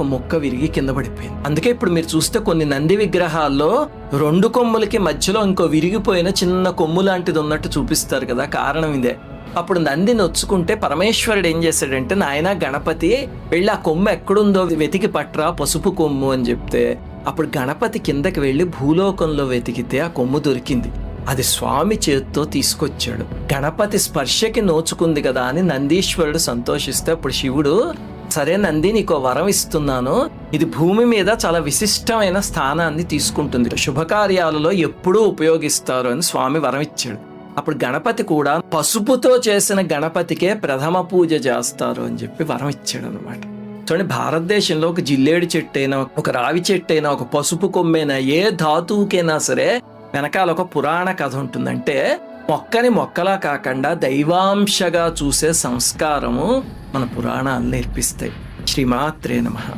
ఒక మొక్క విరిగి కింద పడిపోయింది. అందుకే ఇప్పుడు మీరు చూస్తే కొన్ని నంది విగ్రహాల్లో 2 కొమ్ములకి మధ్యలో ఇంకో విరిగిపోయిన చిన్న కొమ్ము లాంటిది ఉన్నట్టు చూపిస్తారు కదా, కారణం ఇదే. అప్పుడు నంది నొచ్చుకుంటే పరమేశ్వరుడు ఏం చేశాడంటే, నాయన గణపతి వెళ్ళి ఆ కొమ్ము ఎక్కడుందో వెతికి పట్రా, పసుపు కొమ్ము అని చెప్తే అప్పుడు గణపతి కిందకి వెళ్ళి భూలోకంలో వెతికితే ఆ కొమ్ము దొరికింది. అది స్వామి చేతితో తీసుకొచ్చాడు. గణపతి స్పర్శకి నోచుకుంది కదా అని నందీశ్వరుడు సంతోషిస్తే అప్పుడు శివుడు, సరే నంది నీకో వరం ఇస్తున్నాను, ఇది భూమి మీద చాలా విశిష్టమైన స్థానాన్ని తీసుకుంటుంది, శుభకార్యాలలో ఎప్పుడూ ఉపయోగిస్తారు అని స్వామి వరం ఇచ్చాడు. అప్పుడు గణపతి కూడా పసుపుతో చేసిన గణపతికే ప్రథమ పూజ చేస్తారు అని చెప్పి వరం ఇచ్చాడు అనమాట. చూడండి, భారతదేశంలో ఒక జిల్లేడు చెట్టు అయినా, ఒక రావి చెట్టు అయినా, ఒక పసుపు కొమ్మైనా, ఏ ధాతువుకైనా సరే వెనకాల ఒక పురాణ కథ ఉంటుందంటే, మొక్కని మొక్కలా కాకుండా దైవాంశగా చూసే సంస్కారము మన పురాణాలు నేర్పిస్తాయి. శ్రీమాత్రే నమః.